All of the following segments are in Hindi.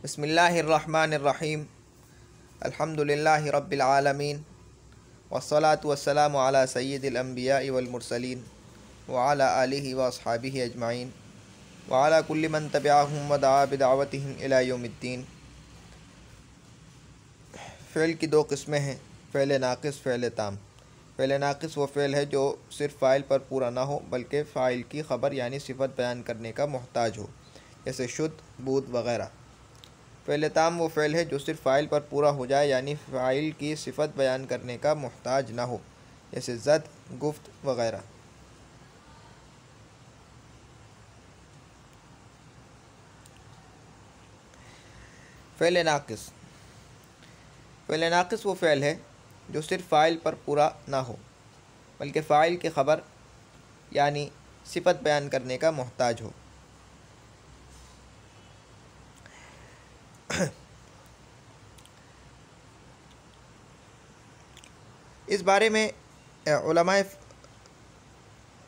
बिस्मिल्लाहिर्रहमानिर्रहीम अल्हम्दुलिल्लाहि रब्बिल आलमीन वस्सलातु वस्सलामु अला सय्यिदिल अंबिया'i वल मुरसलीन व अला आलिहि व अस्हाबिहि अजमाइन व अला कुल्लि मन तबिअहुम व दआ बिदअवतिहिम इला यौमिद्दीन। फ़ेल की दो किस्में हैं, फ़ेल नाक़िस, फ़ेल ताम। फ़ेल नाक़िस वो फ़ेल है जो सिर्फ़ फ़ाइल पर पूरा ना हो बल्कि फ़ाइल की ख़बर यानी सिफ़त बयान करने का मोहताज हो, जैसे शुद्ध, बूद वग़ैरह। फ़ेल ताम वो फ़ेल है जो सिर्फ़ फ़ाइल पर पूरा हो जाए यानी फ़ाइल की सिफ़त बयान करने का मोहताज ना हो, जैसे ज़द, गुफ्त वग़ैरह। फ़ेल नाक़िस, फ़ेल नाक़िस वो फ़ेल है जो सिर्फ़ फ़ाइल पर पूरा ना हो बल्कि फ़ाइल की ख़बर यानी सिफ़त बयान करने का मोहताज हो। इस बारे में उलमाए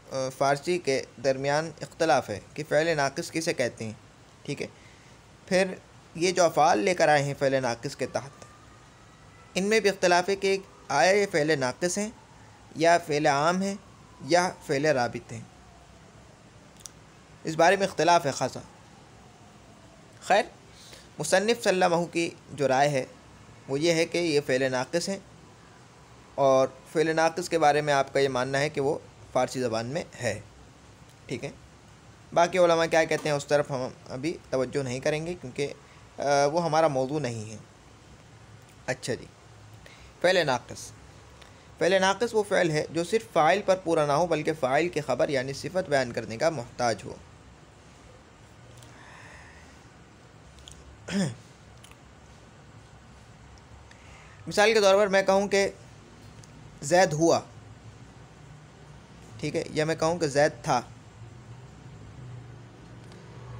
फ़ारसी के दरमियान इख्तलाफ है कि फ़ेल नाक़िस किसे कहते हैं। ठीक है, फिर ये जो अफ़ाल लेकर आए हैं फ़ेल नाक़िस के तहत, इनमें भी इख्तलाफ है कि आया ये फ़ेल नाक़िस हैं या फ़ेल आम है या फ़ेल राबित हैं। इस बारे में इख्तलाफ है ख़ासा। खैर, मुसन्निफ़ सल्लल्लाहु की जो राय है वो ये है कि ये फ़ेल नाक़िस हैं और फ़ेल नाक़िस के बारे में आपका ये मानना है कि वो फ़ारसी ज़बान में है। ठीक है, बाकी उलमा क्या कहते हैं उस तरफ हम अभी तवज्जो नहीं करेंगे क्योंकि वो हमारा मौजू नहीं है। अच्छा जी, फ़ेल नाक़िस, फ़ेल नाक़िस वो फ़ेल है जो सिर्फ़ फ़ाइल पर पूरा ना हो बल्कि फ़ाइल की ख़बर यानी सिफ़त बयान करने का मोहताज हो। मिसाल के तौर पर मैं कहूँ कि ज़ैद हुआ, ठीक है, या मैं कहूँ कि ज़ैद था,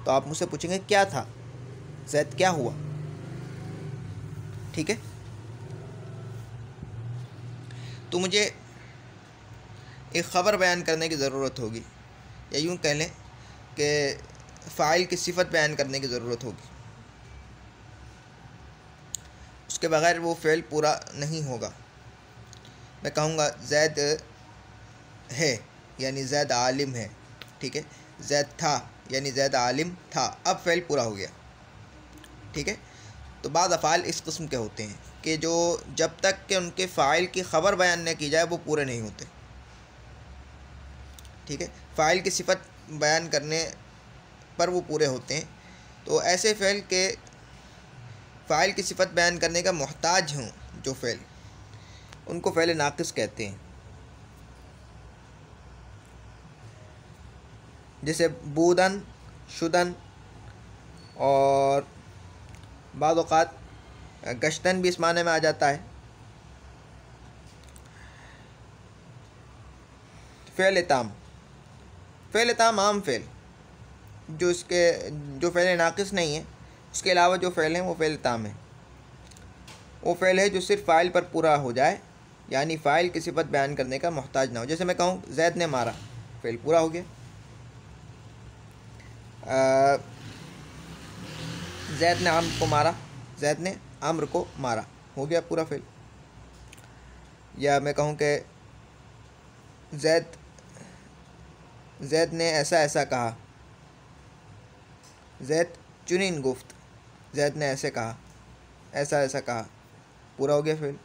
तो आप मुझसे पूछेंगे क्या था, ज़ैद क्या हुआ। ठीक है, तो मुझे एक ख़बर बयान करने की ज़रूरत होगी, या यूँ कह लें कि फ़ाइल की सिफ़त बयान करने की ज़रूरत होगी। उसके बग़ैर वो फ़ेल पूरा नहीं होगा। मैं कहूँगा ज़ैद है यानी ज़ैद आलिम है। ठीक है, ज़ैद था यानी ज़ैद आलिम था, अब फ़ेल पूरा हो गया। ठीक है, तो बाद अफ़ाल इस किस्म के होते हैं कि जो जब तक कि उनके फ़ाइल की ख़बर बयान न की जाए वो पूरे नहीं होते। ठीक है, फ़ाइल की सिफ़त बयान करने पर वो पूरे होते हैं। तो ऐसे फ़ेल के फ़ाइल की सिफ़त बयान करने का मोहताज हों जो फ़ेल, उनको फ़ेल नाक़िस कहते हैं। जैसे बूदन, शुदन और बाद औक़ात गश्तन भी इस माने में आ जाता है। फ़ेल ताम, फ़ेल ताम आम फ़ेल जो जो फ़ेल नाक़िस नहीं है, उसके अलावा जो फ़ेल हैं वो फ़ेल ताम है। वो फ़ेल है जो सिर्फ़ फ़ाइल पर पूरा हो जाए यानी फ़ाइल की सिफ़त बयान करने का मोहताज ना हो। जैसे मैं कहूँ ज़ैद ने मारा, फ़ेल पूरा हो गया। ज़ैद ने अम्र को मारा, ज़ैद ने अम्र को मारा, हो गया पूरा फ़ेल। या मैं कहूँ कि ज़ैद ने ऐसा ऐसा कहा, ज़ैद चुनिन गुफ्त, ज़ैद ने ऐसे कहा, ऐसा ऐसा कहा, पूरा हो गया फ़ेल।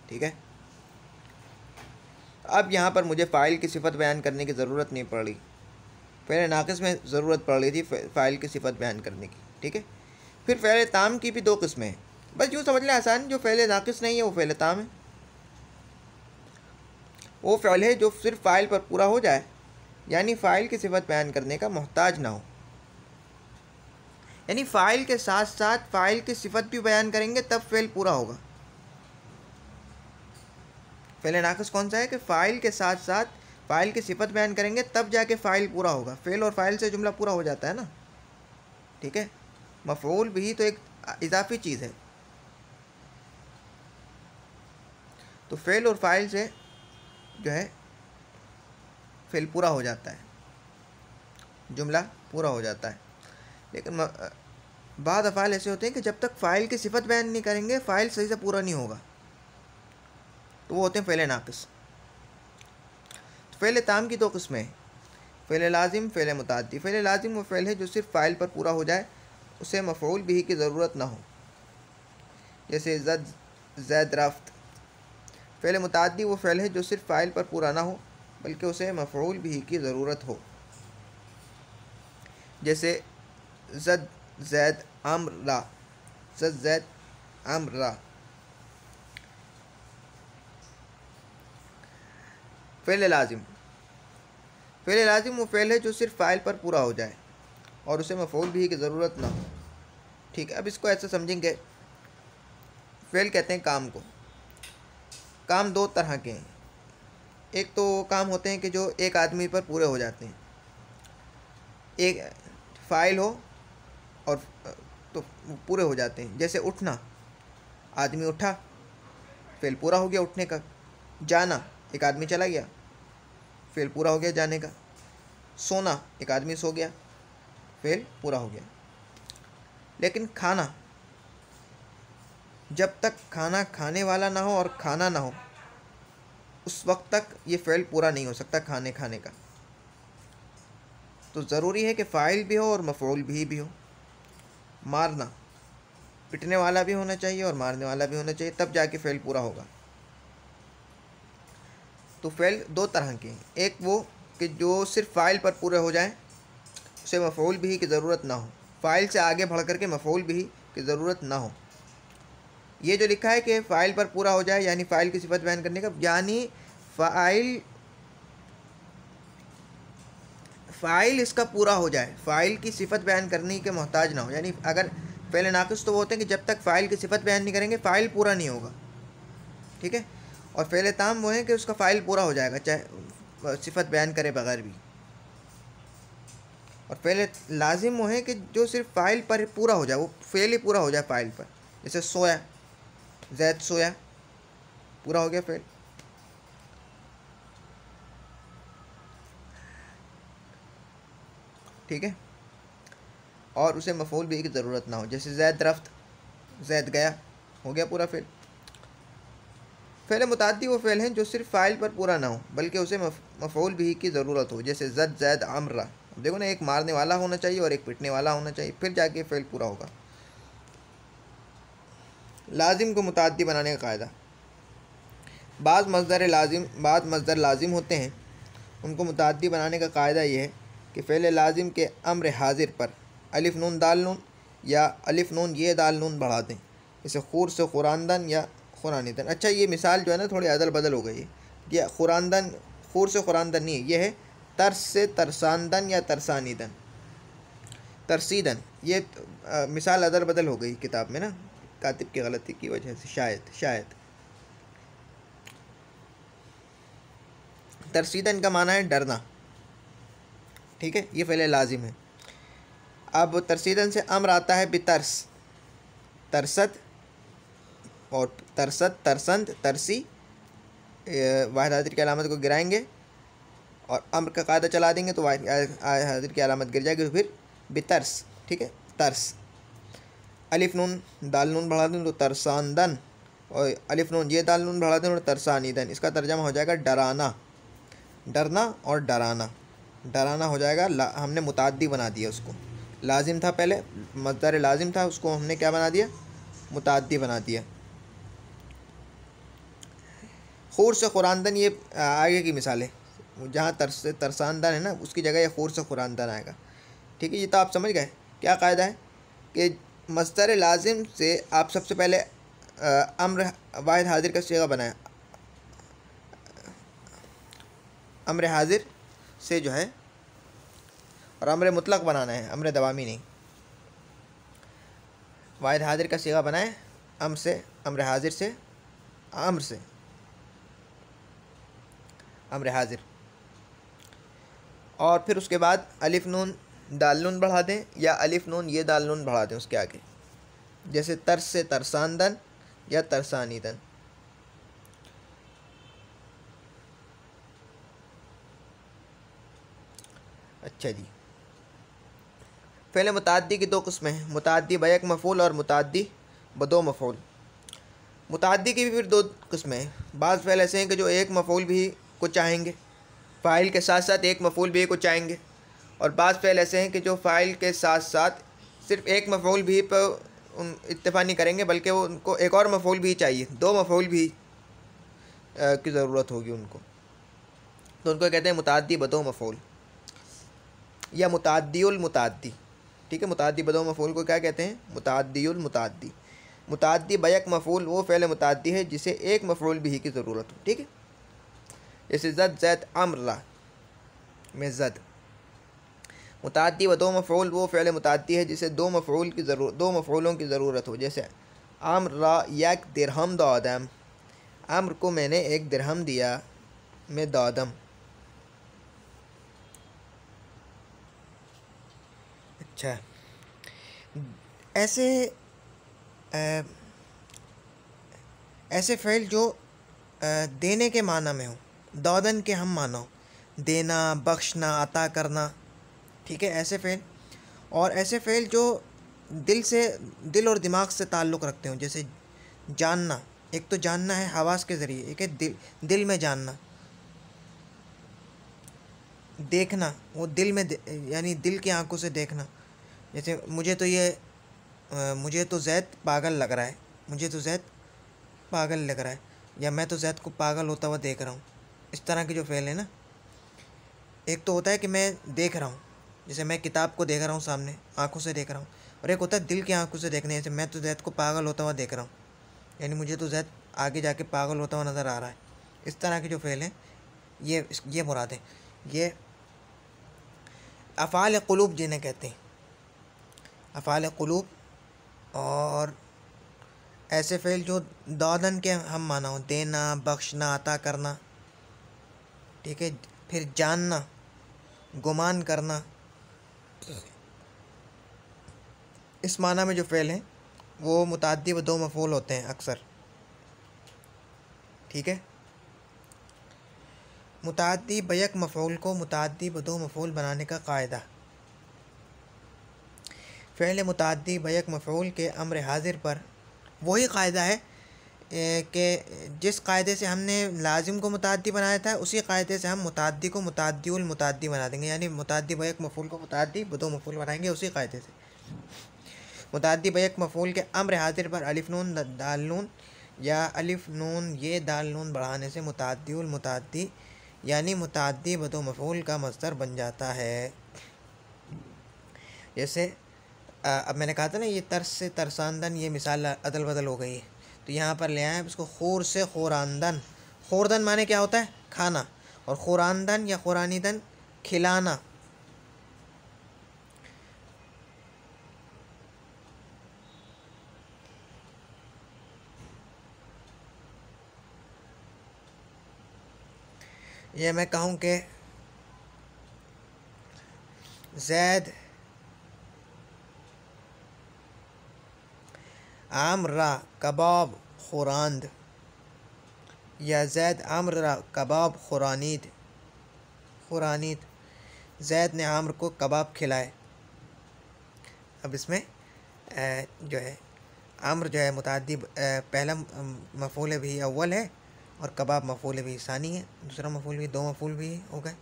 ठीक है, अब यहाँ पर मुझे फ़ाइल की सिफ़त बयान करने की ज़रूरत नहीं पड़ रही, फ़ेल नाक़िस में ज़रूरत पड़ रही थी फ़ाइल की सिफ़त बयान करने की। ठीक है, फिर फ़ेल ताम की भी दो किस्में हैं। बस यूँ समझ लें आसान, जो फ़ेल नाक़िस नहीं है वो फ़ेल ताम है। वो फ़ेल है जो सिर्फ़ फ़ाइल पर पूरा हो जाए यानी फ़ाइल की सिफ़त बयान करने का मोहताज ना हो, यानी फ़ाइल के साथ साथ फ़ाइल की सिफ़त भी बयान करेंगे तब फ़ेल पूरा होगा। फ़ेल नाक़िस कौन सा है कि फ़ाइल के साथ साथ फ़ाइल की सिफ़त बयान करेंगे तब जाके फ़ाइल पूरा होगा। फ़ेल और फ़ाइल से जुमला पूरा हो जाता है ना। ठीक है, मफ़ऊल भी तो एक इजाफ़ी चीज़ है, तो फ़ेल और फ़ाइल से जो है फ़ेल पूरा हो जाता है, जुमला पूरा हो जाता है। लेकिन बाद अफ़ाल ऐसे होते हैं कि जब तक फ़ाइल की सिफत बयान नहीं करेंगे फ़ाइल सही से पूरा नहीं होगा, तो वो होते हैं फ़ेल नाक़िस। फ़ेल ताम की दो किस्में हैं, फ़ेल लाजिम, फ़ेल मुतअद्दी। फ़ेल लाजिम वो फ़ेल है जो सिर्फ फ़ाइल पर पूरा हो जाए, उसे मफ़ऊल बिही की ज़रूरत ना हो, जैसे ज़द, ज़ैद, रफ़्त। फ़ेल मुतअद्दी वो फ़ेल है जो सिर्फ फ़ाइल पर पूरा ना हो बल्कि उसे मफ़ऊल बिही की ज़रूरत हो, जैसे ज़द, ज़ैद, अम्र, रा। ज़द, ज़ैद, अम्र, रा। फ़ेल लाजिम, फ़ेल लाजिम वो फ़ेल है जो सिर्फ फ़ाइल पर पूरा हो जाए और उसे मफ़ऊल बिही की ज़रूरत ना हो। ठीक है, अब इसको ऐसे समझेंगे, फ़ेल कहते हैं काम को। काम दो तरह के हैं, एक तो काम होते हैं कि जो एक आदमी पर पूरे हो जाते हैं, एक फ़ाइल हो और तो पूरे हो जाते हैं, जैसे उठना, आदमी उठा, फ़ेल पूरा हो गया उठने का। जाना, एक आदमी चला गया, फ़ेल पूरा हो गया जाने का। सोना, एक आदमी सो गया, फ़ेल पूरा हो गया। लेकिन खाना, जब तक खाना खाने वाला ना हो और खाना ना हो उस वक्त तक ये फ़ेल पूरा नहीं हो सकता खाने का। तो ज़रूरी है कि फ़ाइल भी हो और मफ़ऊल भी हो। मारना, पिटने वाला भी होना चाहिए और मारने वाला भी होना चाहिए, तब जाके फ़ेल पूरा होगा। तो फ़ेल दो तरह के हैं, एक वो कि जो सिर्फ फ़ाइल पर पूरे हो जाएं, उसे मफ़ऊल बिही की ज़रूरत ना हो, फ़ाइल से आगे बढ़ कर के मफ़ऊल बिही की ज़रूरत ना हो। ये जो लिखा है कि फ़ाइल पर पूरा हो जाए, यानी फ़ाइल की सिफत बयान करने का, यानी फ़ाइल इसका पूरा हो जाए, फ़ाइल की सिफत बयान करने के मोहताज ना हो। यानी अगर फ़ेल नाक़िस तो वो होते हैं कि जब तक फ़ाइल की सिफत बयान नहीं करेंगे फ़ाइल पूरा नहीं होगा। ठीक है, और फ़ेल ताम वो है कि उसका फ़ाइल पूरा हो जाएगा चाहे सिफत बयान करे बगैर भी। और फ़ेल लाजिम वो है कि जो सिर्फ फ़ाइल पर पूरा हो जाए, वो फ़ेल ही पूरा हो जाए फ़ाइल पर, जैसे सोया, ज़ैद सोया, पूरा हो गया फ़ेल। ठीक है, और उसे मफ़ऊल बिही की ज़रूरत ना हो, जैसे ज़ैद रफ़्त, ज़ैद गया, हो गया पूरा फ़ेल। फ़ेल मुतअद्दी वो फ़ेल हैं जो सिर्फ फ़ाइल पर पूरा ना हो बल्कि उसे मफ़ऊल बिही की ज़रूरत हो, जैसे ज़द, ज़ैद, अम्र, रा। देखो ना, एक मारने वाला होना चाहिए और एक पिटने वाला होना चाहिए, फिर जाके फ़ेल पूरा होगा। लाजिम को मुतअद्दी बनाने का कायदा। बाद मज़दर लाजिम होते हैं, उनको मुतअद्दी बनाने का कायदा ये है कि फ़ेल लाजिम के अम्र हाजिर पर अलिफ नून दाल नून या अलिफ नून ये दाल नून बढ़ा दें, जैसे खूर से खुरानदन या खुरानिदन। अच्छा, ये मिसाल जो है ना थोड़ी अदल बदल हो गई है, ये खुरानदन, खूर से खुरानदन नहीं है, ये है तर्स से तरसानदन या तरसानीदन, तरसीदन। ये मिसाल अदल बदल हो गई किताब में ना, कातिब की गलती की वजह से, शायद। तरसीदन का माना है डरना। ठीक है, ये फ़ेल लाजिम है। अब तरसीदन से अम्र आता है बितर्स, तरसत, और तरसत, तरसंत, तरसी, वाहिद हाजिर की अलामत को गिराएंगे और अम्र का कायदा चला देंगे तो वाहिद हाजिर की अलामत गिर जाएगी, तो फिर बितर्स। ठीक है, तर्स। अलिफ नून दाल नून बढ़ा दें तो तरसानदन, और अलिफ नून ये दाल नून बढ़ा दें तो तरसानीदन। इसका तर्जमा हो जाएगा डराना, डरना और डराना। डराना हो जाएगा, हमने मुतअद्दी बना दिया उसको, लाजिम था पहले, मज़दर लाजिम था, उसको हमने क्या बना दिया, मुतअद्दी बना दिया। खूर से खुरानदन, ये आगे की मिसाल है, जहाँ तरसानदन है ना उसकी जगह ये खूर से खुरानदन आएगा। ठीक है, ये तो आप समझ गए क्या क़ायदा है कि मज़दर लाजिम से आप सबसे पहले अम्र वाहिद हाजिर का सीगा बनाया, अम्र हाजिर से जो है, और अम्र मुतलक बनाना है, अम्र दवामी नहीं। वाहिद हाजिर का सीगा बनाए अम्र से, अम्र हाजिर से, अम्र से, अम्र हाजिर, और फिर उसके बाद अलिफ नून दाल नून बढ़ा दें या अलिफ नून ये दाल नून बढ़ा दें उसके आगे, जैसे तर्स से तरसानदन या तरसानीदन। अच्छा जी, फ़ेल मुताद्दी की दो किस्में हैं, मुताद्दी बैक मफ़ूल और मुताद्दी बदो मफ़ूल। मुताद्दी की भी फिर दो किस्में हैं। बाज़ फ़ेल ऐसे हैं कि जो एक मफ़ूल भी को चाहेंगे, फ़ाइल के साथ साथ एक मफ़ूल भी को चाहेंगे, और बाज़ फ़ेल ऐसे हैं कि जो फ़ाइल के साथ साथ सिर्फ़ एक मफ़ूल भी पर इत्तेफ़ा नहीं करेंगे, बल्कि वो उनको एक और मफ़ूल भी चाहिए, दो मफ़ूल भी की ज़रूरत होगी उनको, तो उनको कहते हैं मुताद्दी बदो मफ़ूल या मुताद्दीउल मुताद्दी। ठीक है, मुताद्दी बदो मफ़ूल को क्या कहते हैं? मुताद्दीउल मुताद्दी। मुताद्दी बैक मफ़ूल वो फ़ेल मुताद्दी है जिसे एक मफ़ूल भी की ज़रूरत हो। ठीक है, जैसे ज़द ज़ैद अम्र में ज़द। मुताद्दी व दो मफ़ऊल वो फ़ेल मुताद्दी है जिसे दो मफ़ऊलों की ज़रूरत हो। जैसे अम्र यक दिरहम दादम, अम्र को मैंने एक दिरहम दिया, में दादम। अच्छा, ऐसे ऐसे फ़ेल जो देने के माना में हो, दादन के हम माना हो, देना, बख्शना, अता करना। ठीक है, ऐसे फ़ेल। और ऐसे फ़ेल जो दिल और दिमाग से ताल्लुक़ रखते हों, जैसे जानना। एक तो जानना है हवास के ज़रिए, एक है दिल में जानना। देखना, वो दिल में यानी दिल की आंखों से देखना। जैसे मुझे तो ज़ैद पागल लग रहा है, मुझे तो ज़ैद पागल लग रहा है, या मैं तो ज़ैद को पागल होता हुआ देख रहा हूँ। इस तरह के जो फ़ेल है ना, एक तो होता है कि मैं देख रहा हूँ, जैसे मैं किताब को देख रहा हूँ सामने, आंखों से देख रहा हूँ, और एक होता है दिल की आंखों से देखने, जैसे मैं तो ज़ैद को पागल होता हुआ देख रहा हूँ, यानी मुझे तो ज़ैद आगे जाके पागल होता हुआ नज़र आ रहा है। इस तरह के जो फ़ेल हैं, ये मुराद है। ये अफ़ाल क़ुलूब जिन्हें कहते हैं, अफ़ाल क़ुलूब। और ऐसे फ़ेल जो दादन के हम माना हो, देना, बख्शना, अता करना। ठीक है, फिर जानना, गुमान करना। इस माना में जो फ़ेल हैं वो मुताद्दी व दो मफ़ऊल होते हैं अक्सर। ठीक है, मुताद्दी बैक मफ़ऊल को मुताद्दी व दो मफ़ऊल बनाने का कायदा। फ़ेल मुताद्दी बैक मफ़ऊल के अम्र हाजिर पर वही कायदा है कि जिस कायदे से हमने लाजिम को मुताद्दी बनाया था, उसी कायदे से हम मुताद्दी को मुताद्दीउल मुताद्दी बना देंगे, यानी मुताद्दी बैक मफ़ऊल को मुताद्दी व दो मफ़ऊल बनाएंगे उसी कायदे से। मुताद्दी बैक मफ़ऊल के अम्र हाजिर पर अलिफ नून दाल नून या अलिफ नून ये दाल नून बढ़ाने से मुताद्दीउल मुताद्दी यानी मुताद्दी व दो मफ़ऊल का मस्दर बन जाता है। जैसे अब मैंने कहा था ना, ये तरस से तरसानदन, ये मिसाल अदल बदल हो गई है, तो यहाँ पर ले आए इसको खूर से खूरानदन। खूरदन माने क्या होता है? खाना। और खूरानदन या खूरानीदन खिलाना। ये मैं कहूँ कि ज़ैद आमरा कबाब खुरांद, या ज़ैद आमरा कबाब खुरानीद। खुरानीद, ज़ैद ने आम्र को कबाब खिलाए। अब इसमें जो है आम्र जो है मुताद्दी पहला मफ़ऊल भी अव्वल है, और कबाब मफ़ऊल भी सानी है, दूसरा मफ़ऊल भी, दो मफ़ऊल भी हो गए।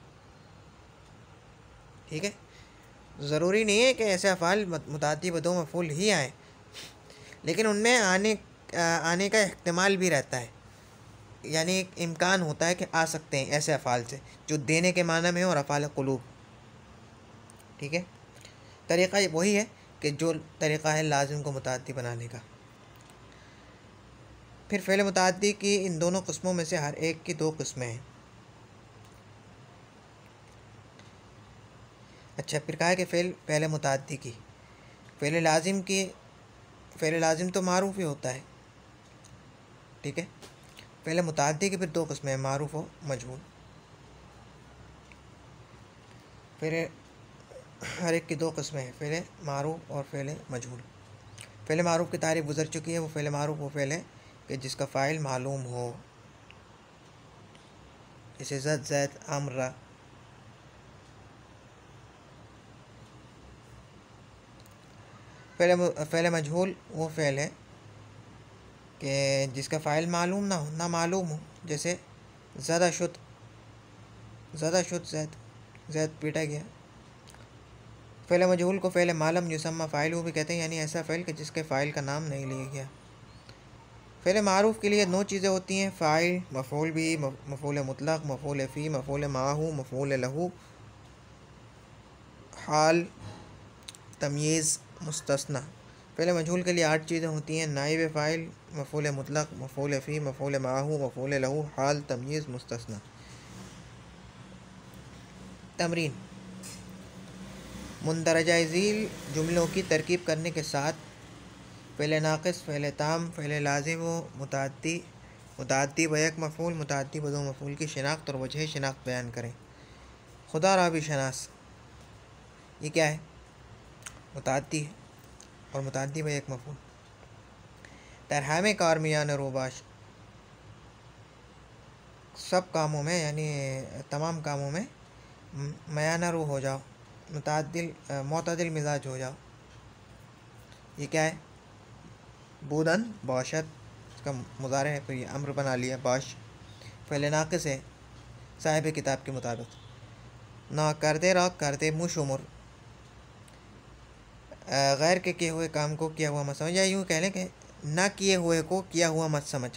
ठीक है, ज़रूरी नहीं है कि ऐसे अफ़ाल मुताद्दी व दो मफ़ऊल ही आए, लेकिन उनमें आने का इह्तिमाल भी रहता है, यानी एक इम्कान होता है कि आ सकते हैं ऐसे अफ़ाल से जो देने के माना में हो, और अफ़ाल क़ुलूब। ठीक है, तरीक़ा वही है कि जो तरीक़ा है लाज़िम को मुताद्दी बनाने का। फिर फ़ेल मुताद्दी की इन दोनों किस्मों में से हर एक की दो किस्में हैं। अच्छा, फिर कहा है कि फ़ेल मुताद्दी की, फ़ेल लाज़िम तो मारूफ़ ही होता है। ठीक है, फ़ेल मुताद्दी की फिर दो किस्में हैं, मारूफ़ और मजहूल। फिर हर एक की दो किस्में हैं, फ़ेल मारूफ़ और फ़ेल मजहूल। फ़ेल मारूफ़ की तारीफ़ गुज़र चुकी है। वो फ़ेल मारूफ़ वो फ़ेल है कि जिसका फ़ाइल मालूम हो, जैसे ज़द ज़ैद अम्रा। फ़ेल मजहूल वो फ़ेल है कि जिसका फ़ाइल मालूम ना हो, ना मालूम हो। जैसे ज़्यादा शुद्ध ज़ैद पीटा गया। फ़ेल मजहूल को फ़ेल मालम युसम्मा फ़ाइल भी कहते हैं, यानी ऐसा फ़ेल कि जिसके फ़ाइल का नाम नहीं लिया गया। फ़ेल मारूफ़ के लिए 9 चीज़ें होती हैं: फ़ाइल, मफ़ऊल बिही, मफ़ऊल मुतलक़, मफ़ऊल फ़ी, मफ़ऊल माहू, मफ़ऊल लहू, हाल, तमयीज़, मुस्तस्ना। फ़ेल मजहूल के लिए 8 चीज़ें होती हैं: नाइब फ़ाइल, मफ़ऊल मुतलक़, मफ़ऊल फ़ी, मफ़ऊल माहू, मफ़ऊल लहू, हाल, तमयीज़, मुस्तस्ना। तमरीन: मुंदरजा ज़ील जुमलों की तरकीब करने के साथ फ़ेल नाक़िस, फ़ेल ताम, फ़ेल लाज़िम व मुतअद्दी बयक मफ़ऊल, मुतअद्दी बदो मफ़ऊल की शिनाख्त और वजह शिनाख्त बयान करें। खुदा रा भी शनास, ये क्या है? मुतअद्दी है और मुतअद्दी बयक मफ़ऊल। तरहम कारमियान रोबाश, सब कामों में यानी तमाम कामों में मयाना रू हो जाओ, मुतदिल मिजाज हो जाओ। ये क्या है? बूदन बाशत, इसका मुज़ारे है, फिर ये अम्र बना लिया बाश। फ़ेल नाक़िस है साहिब किताब के मुताबिक। ना करदे रा करदे मुशुमुर, गैर के किए हुए काम को किया हुआ मत समझ, या यूँ कह लें कि ना किए हुए को किया हुआ मत समझ।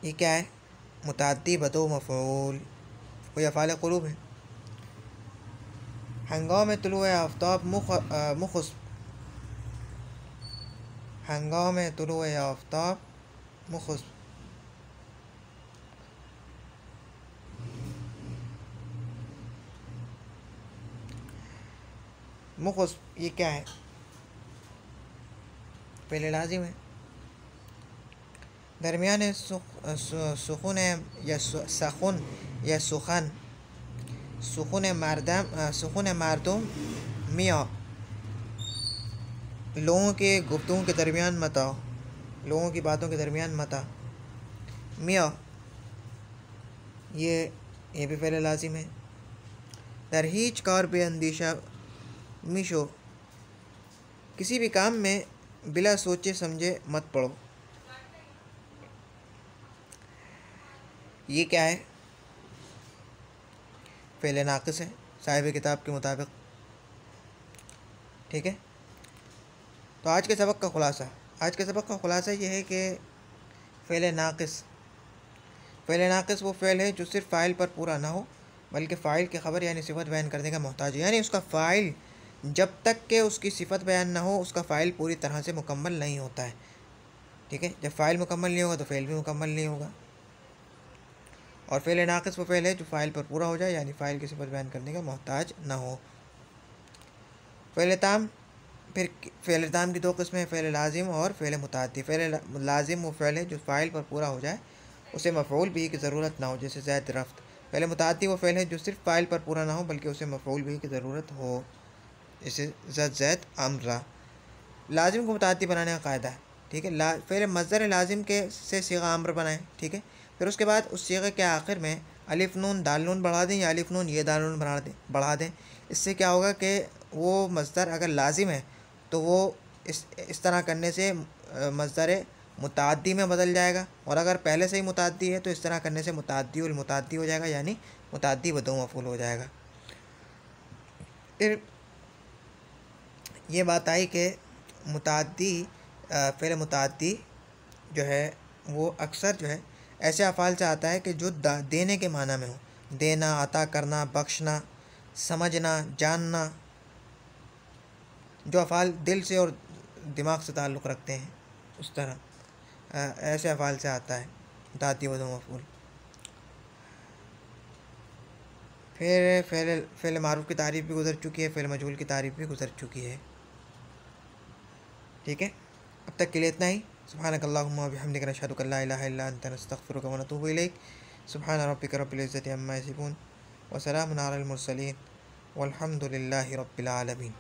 ये क्या है? मुतअद्दी बदो मफ़ऊल, वो अफ़ाल क़ुलूब है। हंगाम तुलूए आफ़ताब हंगाम तुलूए आफ़ताब मुख़्स, ये क्या है? पहले लाजिम है। दरमियान सुखून या सखुन या सुखन, सुकून मरदम मियाँ, लोगों के गुफ्तगू के दरमियान मत आओ, लोगों की बातों के दरमियान मत आ। मियाँ ये भी पहले लाजिम है। तरहीज कार बेअंदीशा मिशो, किसी भी काम में बिला सोचे समझे मत पड़ो। ये क्या है? फ़ेल नाक़िस है साहिब किताब के मुताबिक। ठीक है, तो आज के सबक का ख़ुलासा ये है कि फ़ेल नाक़िस वो फ़ेल है जो सिर्फ़ फ़ाइल पर पूरा ना हो, बल्कि फ़ाइल की ख़बर यानी सिफ़त बयान करने का मोहताज है। यानी उसका फ़ाइल जब तक के उसकी सिफ़त बयान ना हो, उसका फ़ाइल पूरी तरह से मुकम्मल नहीं होता है। ठीक है, जब फ़ाइल मुकम्मल नहीं होगा तो फ़ेल भी मुकम्मल नहीं होगा। और फ़ेल नाक़िस वो फ़ेल है जो फ़ाइल पर पूरा हो जाए, यानी फ़ाइल की सिफ़त बयान करने का मोहताज ना हो। फ़ेल ताम, फिर फ़ेल ताम की 2 किस्में हैं, फ़ेल लाजिम और फ़ेल मुतअद्दी। फ़ेल लाजिम वो फ़ेल है जो फ़ाइल पर पूरा हो जाए, उसे मफ़ऊल बिही की ज़रूरत ना हो, जैसे ज़ैद रफ़्त। फ़ेल मुतअद्दी वो फ़ेल है जो सिर्फ़ फ़ाइल पर पूरा ना हो, बल्कि उसे मफ़ऊल बिही की ज़रूरत हो, जैसे ज़ैद अम्र। लाजिम को मुतअद्दी बनाने का कायदा है। ठीक है, पहले मज़दर लाजिम के से सीगा अम्र बनाएं। ठीक है, फिर उसके बाद उस सीगे के आखिर में अलिफ नून दाल नून बढ़ा दें, या अलिफ नून ये दाल नून बढ़ा दें। इससे क्या होगा कि वो मज़दर अगर लाजिम है तो वो इस तरह करने से मज़दर मुतअद्दी में बदल जाएगा, और अगर पहले से ही मुतअद्दी है तो इस तरह करने से मुतअद्दी उल मुतअद्दी हो जाएगा, यानी मुतअद्दी व दो मफ़ऊल हो जाएगा। फिर ये बात आई कि फ़ेल मुतअद्दी जो है वो अक्सर जो है ऐसे अफ़ाल से आता है कि जो देने के माना में हो, देना, अता करना, बख्शना, समझना, जानना, जो अफ़ाल दिल से और दिमाग से ताल्लुक़ रखते हैं, उस तरह ऐसे अफ़ाल से आता है मुतअद्दी व दो मफ़ऊल। फिर फ़ेल मारूफ़ की तारीफ़ भी गुज़र चुकी है, फ़ेल मजहूल की तारीफ़ भी गुज़र चुकी है। ठीक है, अब तक के लिए इतना ही। सुब्हानकल्लाहुम्मा व बिहम्दिका नशहदु अल्ला इलाहा इल्ला अंता नस्तग़फिरुका व नतूबु इलैक। सुब्हान रब्बिका रब्बिल इज़्ज़ति अम्मा यसिफ़ून व सलामुन अलल मुरसलीन वल्हम्दुलिल्लाहि रब्बिल आलमीन।